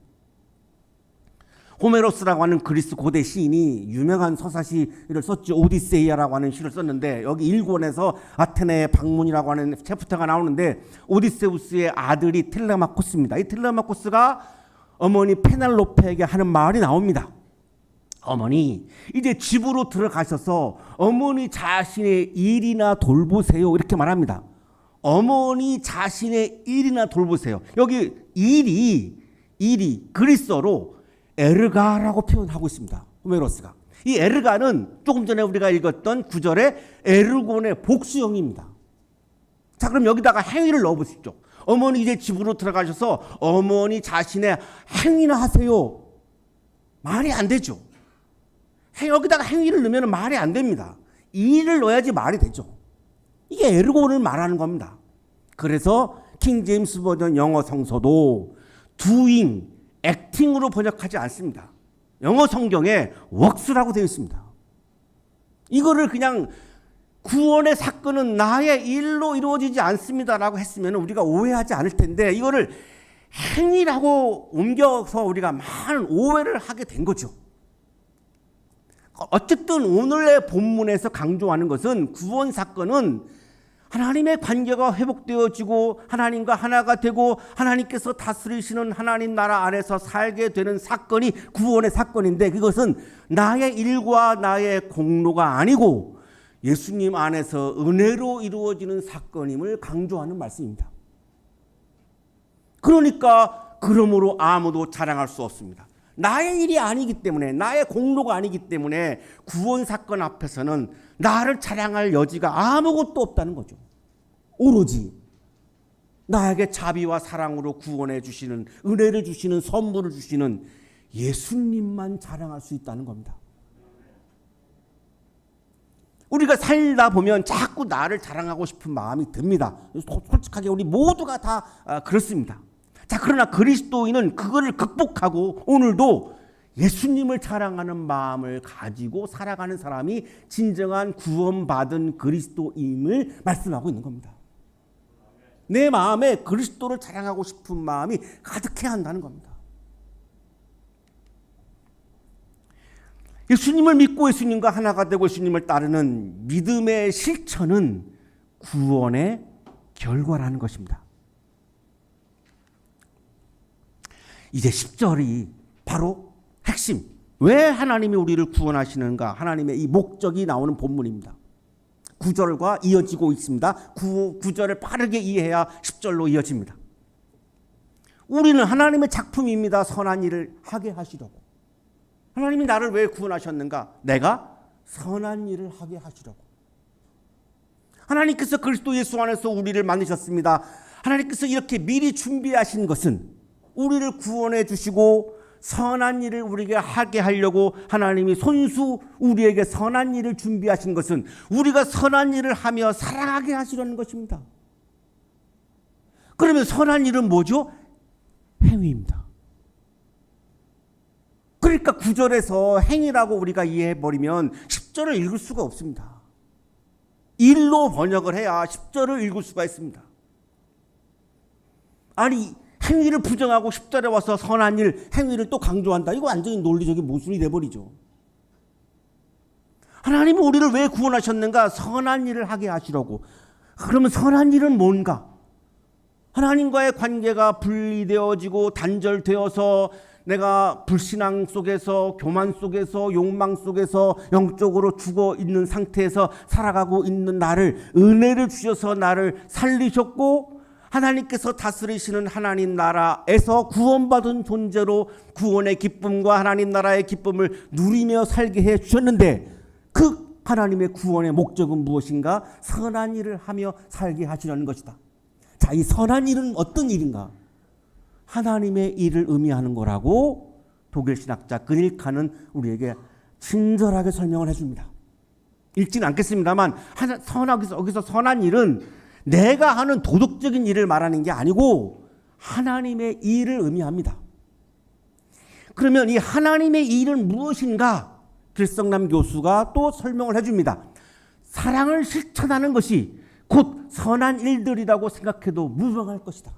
호메로스라고 하는 그리스 고대 시인이 유명한 서사시를 썼죠. 오디세이아라고 하는 시를 썼는데 여기 1권에서 아테네의 방문이라고 하는 챕터가 나오는데 오디세우스의 아들이 텔레마코스입니다. 이 텔레마코스가 어머니 페넬로페에게 하는 말이 나옵니다. 어머니 이제 집으로 들어가셔서 어머니 자신의 일이나 돌보세요. 이렇게 말합니다. 어머니 자신의 일이나 돌보세요. 여기 일이 그리스어로 에르가라고 표현하고 있습니다. 호메로스가. 이 에르가는 조금 전에 우리가 읽었던 구절의 에르곤의 복수형입니다. 자, 그럼 여기다가 행위를 넣어보십시오. 어머니 이제 집으로 들어가셔서 어머니 자신의 행위나 하세요. 말이 안 되죠. 여기다가 행위를 넣으면 말이 안 됩니다. 일을 넣어야지 말이 되죠. 이게 에르곤을 말하는 겁니다. 그래서 킹 제임스 버전 영어 성서도 doing, acting으로 번역하지 않습니다. 영어 성경에 works라고 되어 있습니다. 이거를 그냥 구원의 사건은 나의 일로 이루어지지 않습니다라고 했으면 우리가 오해하지 않을 텐데 이거를 행위라고 옮겨서 우리가 많은 오해를 하게 된 거죠. 어쨌든 오늘의 본문에서 강조하는 것은 구원 사건은 하나님의 관계가 회복되어지고 하나님과 하나가 되고 하나님께서 다스리시는 하나님 나라 안에서 살게 되는 사건이 구원의 사건인데 그것은 나의 일과 나의 공로가 아니고 예수님 안에서 은혜로 이루어지는 사건임을 강조하는 말씀입니다. 그러니까 그러므로 아무도 자랑할 수 없습니다. 나의 일이 아니기 때문에 나의 공로가 아니기 때문에 구원 사건 앞에서는 나를 자랑할 여지가 아무것도 없다는 거죠. 오로지 나에게 자비와 사랑으로 구원해 주시는 은혜를 주시는 선물을 주시는 예수님만 자랑할 수 있다는 겁니다. 우리가 살다 보면 자꾸 나를 자랑하고 싶은 마음이 듭니다. 솔직하게 우리 모두가 다 그렇습니다. 자, 그러나 그리스도인은 그거를 극복하고 오늘도 예수님을 자랑하는 마음을 가지고 살아가는 사람이 진정한 구원받은 그리스도임을 말씀하고 있는 겁니다. 내 마음에 그리스도를 자랑하고 싶은 마음이 가득해야 한다는 겁니다. 예수님을 믿고 예수님과 하나가 되고 예수님을 따르는 믿음의 실천은 구원의 결과라는 것입니다. 이제 10절이 바로 핵심, 왜 하나님이 우리를 구원하시는가? 하나님의 이 목적이 나오는 본문입니다. 9절과 이어지고 있습니다. 9절을 빠르게 이해해야 10절로 이어집니다. 우리는 하나님의 작품입니다. 선한 일을 하게 하시려고. 하나님이 나를 왜 구원하셨는가? 내가 선한 일을 하게 하시려고. 하나님께서 그리스도 예수 안에서 우리를 만드셨습니다. 하나님께서 이렇게 미리 준비하신 것은 우리를 구원해 주시고 선한 일을 우리에게 하게 하려고 하나님이 손수 우리에게 선한 일을 준비하신 것은 우리가 선한 일을 하며 사랑하게 하시려는 것입니다. 그러면 선한 일은 뭐죠? 행위입니다. 그러니까 9절에서 행위라고 우리가 이해해버리면 10절을 읽을 수가 없습니다. 일로 번역을 해야 10절을 읽을 수가 있습니다. 아니 행위를 부정하고 10절에 와서 선한 일, 행위를 또 강조한다. 이거 완전히 논리적인 모순이 돼버리죠. 하나님은 우리를 왜 구원하셨는가? 선한 일을 하게 하시려고. 그러면 선한 일은 뭔가? 하나님과의 관계가 분리되어지고 단절되어서 내가 불신앙 속에서 교만 속에서 욕망 속에서 영적으로 죽어 있는 상태에서 살아가고 있는 나를 은혜를 주셔서 나를 살리셨고 하나님께서 다스리시는 하나님 나라에서 구원받은 존재로 구원의 기쁨과 하나님 나라의 기쁨을 누리며 살게 해 주셨는데 그 하나님의 구원의 목적은 무엇인가? 선한 일을 하며 살게 하시려는 것이다. 자, 이 선한 일은 어떤 일인가? 하나님의 일을 의미하는 거라고 독일 신학자 그닐카는 우리에게 친절하게 설명을 해줍니다. 읽지는 않겠습니다만 여기서 선한 일은 내가 하는 도덕적인 일을 말하는 게 아니고 하나님의 일을 의미합니다. 그러면 이 하나님의 일은 무엇인가? 길성남 교수가 또 설명을 해줍니다. 사랑을 실천하는 것이 곧 선한 일들이라고 생각해도 무방할 것이다.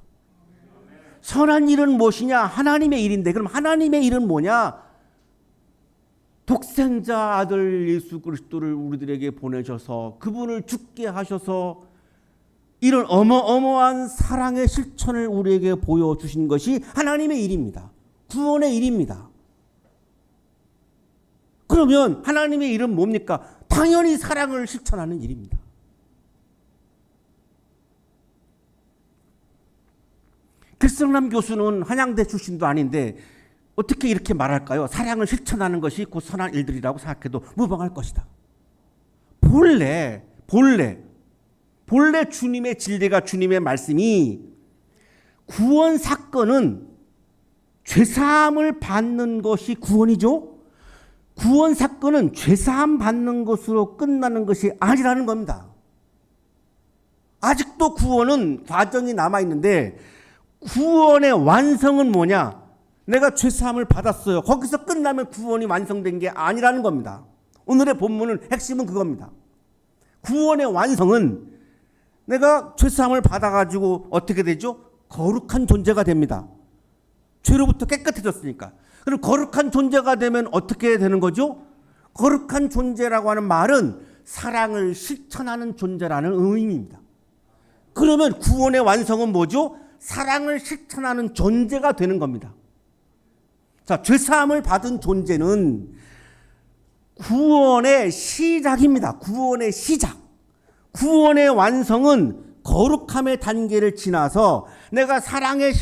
선한 일은 무엇이냐? 하나님의 일인데 그럼 하나님의 일은 뭐냐? 독생자 아들 예수 그리스도를 우리들에게 보내셔서 그분을 죽게 하셔서 이런 어마어마한 사랑의 실천을 우리에게 보여주신 것이 하나님의 일입니다. 구원의 일입니다. 그러면 하나님의 일은 뭡니까? 당연히 사랑을 실천하는 일입니다. 길성남 교수는 한양대 출신도 아닌데 어떻게 이렇게 말할까요? 사랑을 실천하는 것이 곧 선한 일들이라고 생각해도 무방할 것이다. 본래 주님의 진리가 주님의 말씀이 구원 사건은 죄사함을 받는 것이 구원이죠. 구원 사건은 죄사함 받는 것으로 끝나는 것이 아니라는 겁니다. 아직도 구원은 과정이 남아있는데 구원의 완성은 뭐냐? 내가 죄사함을 받았어요. 거기서 끝나면 구원이 완성된 게 아니라는 겁니다. 오늘의 본문은 핵심은 그겁니다. 구원의 완성은 내가 죄사함을 받아가지고 어떻게 되죠? 거룩한 존재가 됩니다. 죄로부터 깨끗해졌으니까. 그럼 거룩한 존재가 되면 어떻게 되는 거죠? 거룩한 존재라고 하는 말은 사랑을 실천하는 존재라는 의미입니다. 그러면 구원의 완성은 뭐죠? 사랑을 실천하는 존재가 되는 겁니다. 자, 죄사함을 받은 존재는 구원의 시작입니다. 구원의 시작. 구원의 완성은 거룩함의 단계를 지나서 내가 사랑을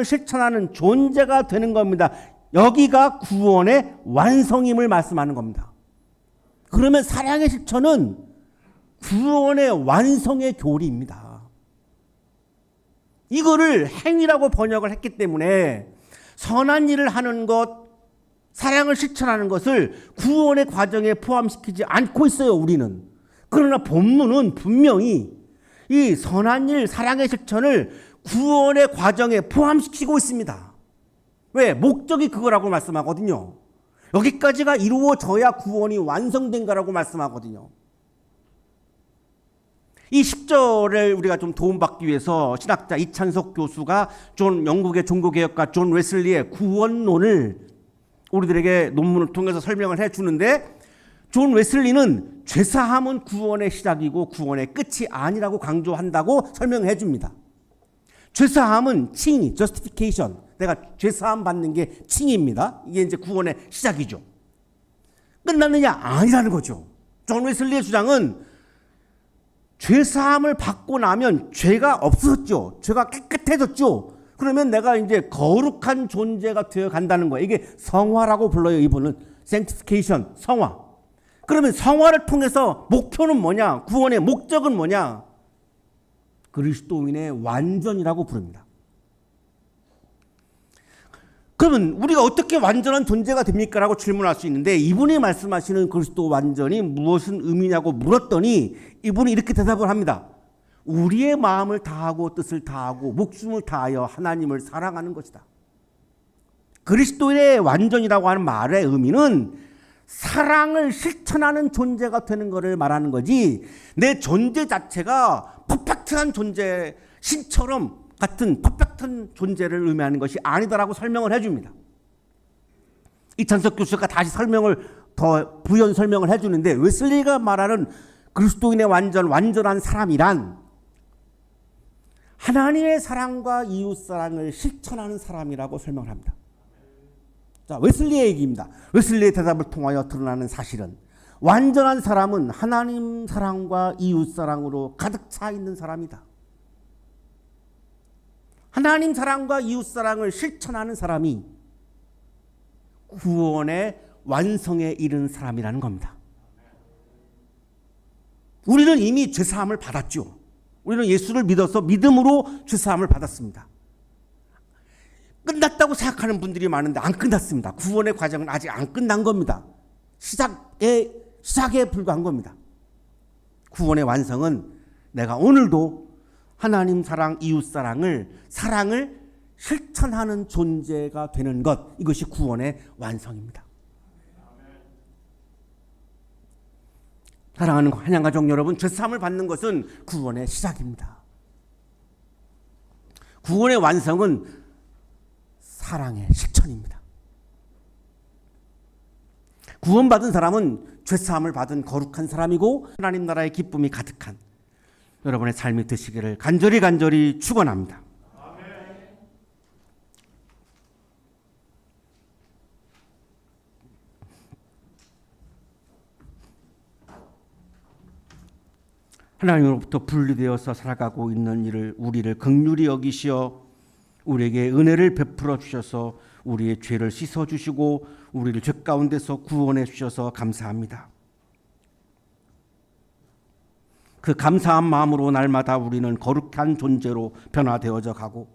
실천하는 존재가 되는 겁니다. 여기가 구원의 완성임을 말씀하는 겁니다. 그러면 사랑의 실천은 구원의 완성의 교리입니다. 이거를 행위라고 번역을 했기 때문에 선한 일을 하는 것, 사랑을 실천하는 것을 구원의 과정에 포함시키지 않고 있어요, 우리는. 그러나 본문은 분명히 이 선한 일, 사랑의 실천을 구원의 과정에 포함시키고 있습니다. 왜? 목적이 그거라고 말씀하거든요. 여기까지가 이루어져야 구원이 완성된 거라고 말씀하거든요. 이 10절을 우리가 좀 도움받기 위해서 신학자 이찬석 교수가 영국의 종교개혁가 존 웨슬리의 구원론을 우리들에게 논문을 통해서 설명을 해주는데 존 웨슬리는 죄사함은 구원의 시작이고 구원의 끝이 아니라고 강조한다고 설명해 줍니다. 죄사함은 칭의, justification, 내가 죄 사함 받는 게 칭의입니다. 이게 이제 구원의 시작이죠. 끝났느냐? 아니라는 거죠. 존 웨슬리의 주장은 죄 사함을 받고 나면 죄가 없어졌죠. 죄가 깨끗해졌죠. 그러면 내가 이제 거룩한 존재가 되어 간다는 거예요. 이게 성화라고 불러요. 이분은 sanctification, 성화. 그러면 성화를 통해서 목표는 뭐냐? 구원의 목적은 뭐냐? 그리스도인의 완전이라고 부릅니다. 그러면 우리가 어떻게 완전한 존재가 됩니까? 라고 질문할 수 있는데 이분이 말씀하시는 그리스도 완전이 무엇은 의미냐고 물었더니 이분이 이렇게 대답을 합니다. 우리의 마음을 다하고 뜻을 다하고 목숨을 다하여 하나님을 사랑하는 것이다. 그리스도인의 완전이라고 하는 말의 의미는 사랑을 실천하는 존재가 되는 것을 말하는 거지 내 존재 자체가 퍼펙트한 존재, 신처럼 같은 퍼펙트한 존재를 의미하는 것이 아니다라고 설명을 해줍니다. 이창석 교수가 다시 설명을 더 부연 설명을 해주는데 웨슬리가 말하는 그리스도인의 완전한 사람이란 하나님의 사랑과 이웃 사랑을 실천하는 사람이라고 설명을 합니다. 자, 웨슬리의 얘기입니다. 웨슬리의 대답을 통하여 드러나는 사실은 완전한 사람은 하나님 사랑과 이웃 사랑으로 가득 차 있는 사람이다. 하나님 사랑과 이웃 사랑을 실천하는 사람이 구원의 완성에 이른 사람이라는 겁니다. 우리는 이미 죄사함을 받았죠. 우리는 예수를 믿어서 믿음으로 죄사함을 받았습니다. 끝났다고 생각하는 분들이 많은데 안 끝났습니다. 구원의 과정은 아직 안 끝난 겁니다. 시작에 불과한 겁니다. 구원의 완성은 내가 오늘도 하나님 사랑, 이웃 사랑을 실천하는 존재가 되는 것, 이것이 구원의 완성입니다. 사랑하는 한양가족 여러분, 죄사함을 받는 것은 구원의 시작입니다. 구원의 완성은 사랑의 실천입니다. 구원받은 사람은 죄사함을 받은 거룩한 사람이고 하나님 나라의 기쁨이 가득한 여러분의 삶이 되시기를 간절히 축원합니다. 하나님으로부터 분리되어서 살아가고 있는 우리를 긍휼히 여기시어 우리에게 은혜를 베풀어 주셔서 우리의 죄를 씻어 주시고 우리를 죄 가운데서 구원해 주셔서 감사합니다. 그 감사한 마음으로 날마다 우리는 거룩한 존재로 변화되어져 가고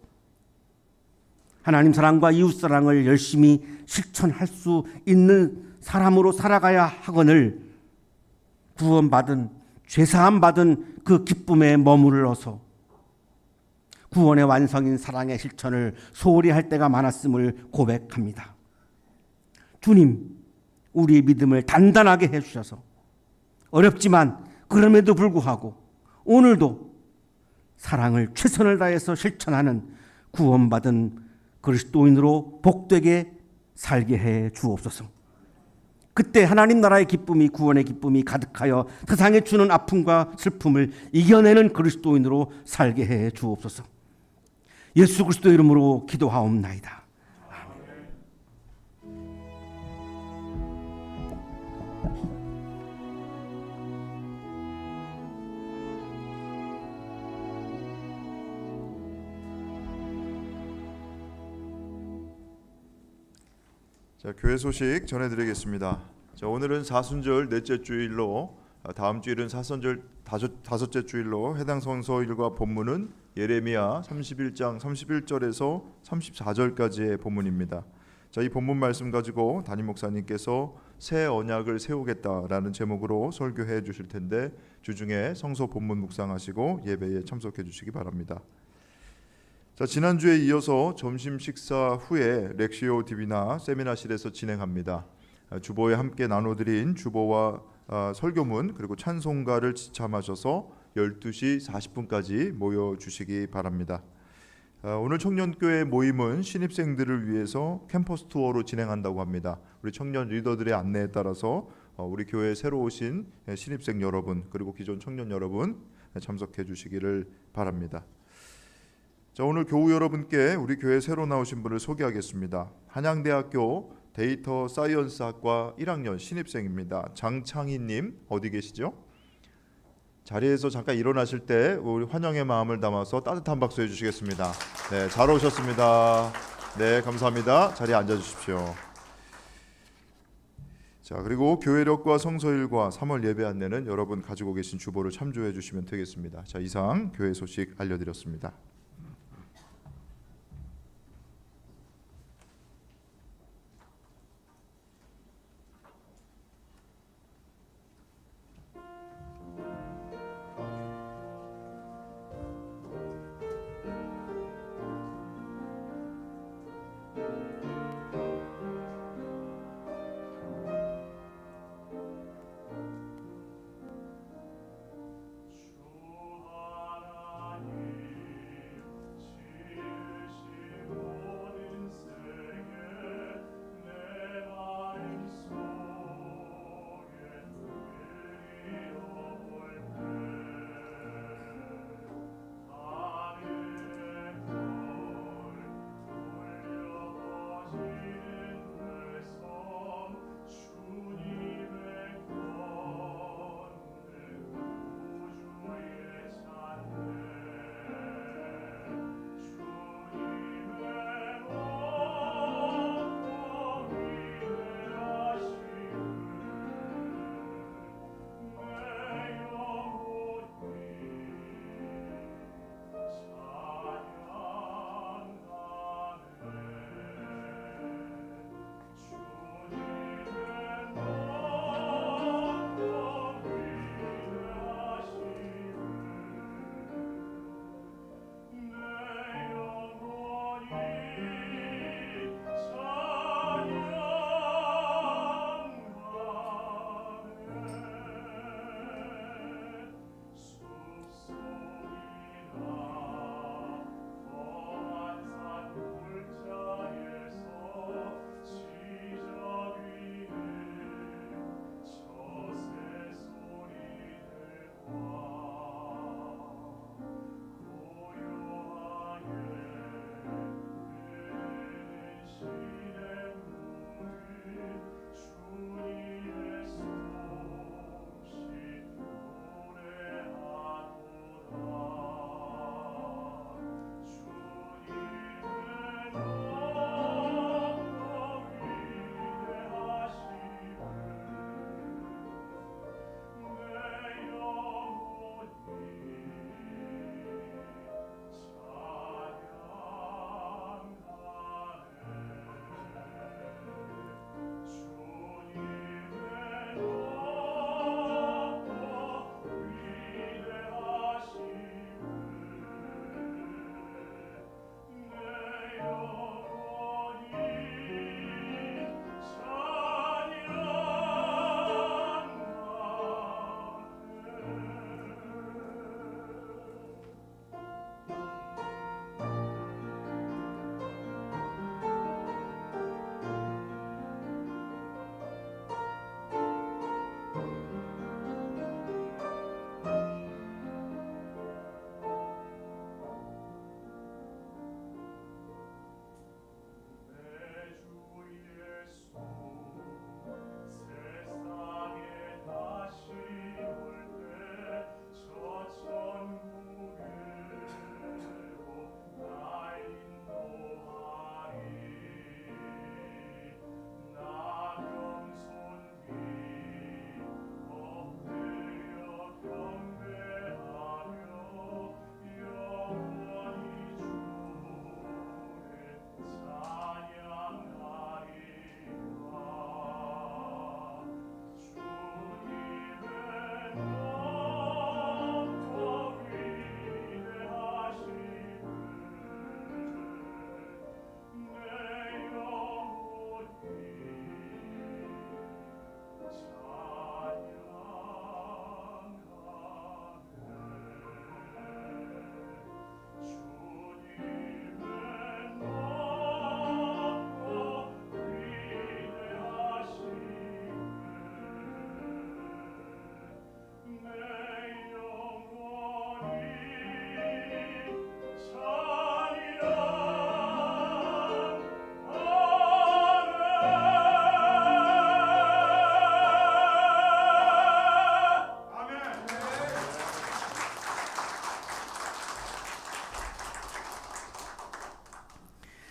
하나님 사랑과 이웃 사랑을 열심히 실천할 수 있는 사람으로 살아가야 하거늘 구원받은 죄사함 받은 그 기쁨에 머물러서 구원의 완성인 사랑의 실천을 소홀히 할 때가 많았음을 고백합니다. 주님, 우리의 믿음을 단단하게 해주셔서 어렵지만 그럼에도 불구하고 오늘도 사랑을 최선을 다해서 실천하는 구원받은 그리스도인으로 복되게 살게 해 주옵소서. 그때 하나님 나라의 기쁨이, 구원의 기쁨이 가득하여 세상에 주는 아픔과 슬픔을 이겨내는 그리스도인으로 살게 해 주옵소서. 예수 그리스도 이름으로 기도하옵나이다. 자, 교회 소식 전해드리겠습니다. 자, 오늘은 사순절 넷째 주일로, 다음 주일은 사순절 다섯째 주일로 해당 성서일과 본문은 예레미야 31장 31절에서 34절까지의 본문입니다. 자, 이 본문 말씀 가지고 담임 목사님께서 새 언약을 세우겠다라는 제목으로 설교해 주실 텐데 주중에 성서 본문 묵상하시고 예배에 참석해 주시기 바랍니다. 자, 지난주에 이어서 점심 식사 후에 렉시오 디비나 세미나실에서 진행합니다. 주보에 함께 나눠드린 주보와 설교문 그리고 찬송가를 지참하셔서 12시 40분까지 모여주시기 바랍니다. 오늘 청년교회 모임은 신입생들을 위해서 캠퍼스 투어로 진행한다고 합니다. 우리 청년 리더들의 안내에 따라서 우리 교회에 새로 오신 신입생 여러분 그리고 기존 청년 여러분 참석해 주시기를 바랍니다. 자, 오늘 교우 여러분께 우리 교회 새로 나오신 분을 소개하겠습니다. 한양대학교 데이터 사이언스 학과 1학년 신입생입니다. 장창희님 어디 계시죠? 자리에서 잠깐 일어나실 때 우리 환영의 마음을 담아서 따뜻한 박수 해주시겠습니다. 네, 잘 오셨습니다. 네, 감사합니다. 자리에 앉아주십시오. 자, 그리고 교회력과 성서일과 3월 예배 안내는 여러분 가지고 계신 주보를 참조해 주시면 되겠습니다. 자, 이상 교회 소식 알려드렸습니다.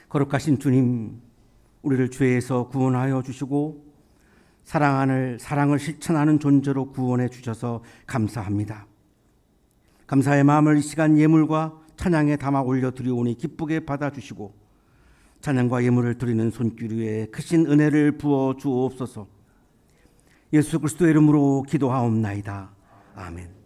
거룩하신 주님, 우리를 죄에서 구원하여 주시고 사랑을 실천하는 존재로 구원해 주셔서 감사합니다. 감사의 마음을 이 시간 예물과 찬양에 담아 올려드리오니 기쁘게 받아주시고 찬양과 예물을 드리는 손길 위에 크신 은혜를 부어 주옵소서. 예수 그리스도의 이름으로 기도하옵나이다. 아멘.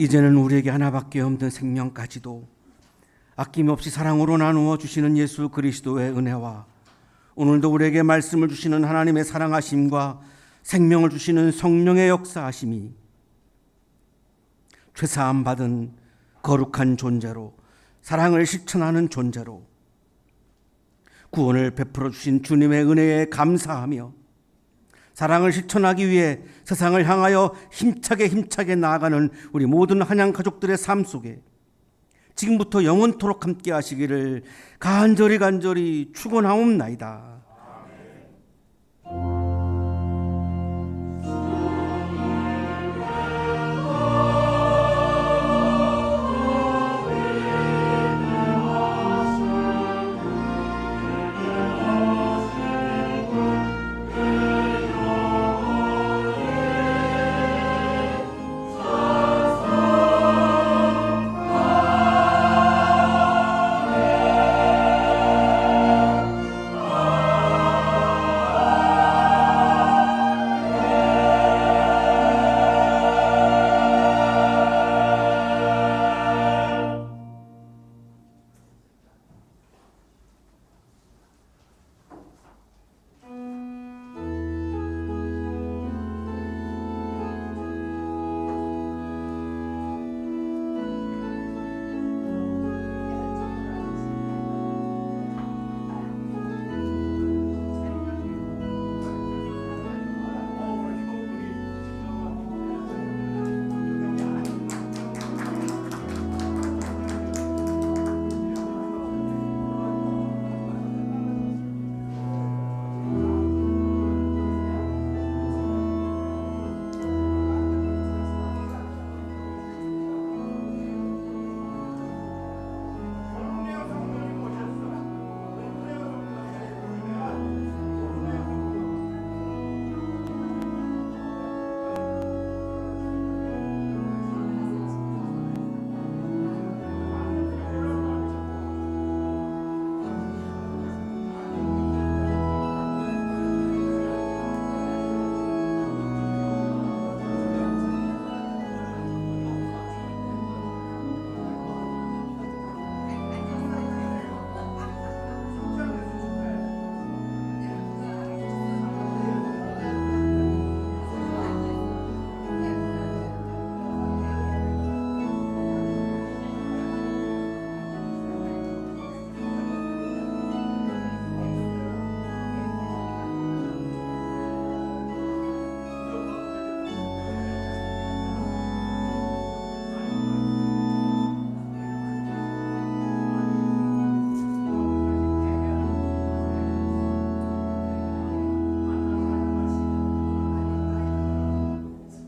이제는 우리에게 하나밖에 없는 생명까지도 아낌없이 사랑으로 나누어 주시는 예수 그리스도의 은혜와 오늘도 우리에게 말씀을 주시는 하나님의 사랑하심과 생명을 주시는 성령의 역사하심이 죄사함 받은 거룩한 존재로 사랑을 실천하는 존재로 구원을 베풀어 주신 주님의 은혜에 감사하며 사랑을 실천하기 위해 세상을 향하여 힘차게 나아가는 우리 모든 한양 가족들의 삶 속에 지금부터 영원토록 함께 하시기를 간절히 축원하옵나이다.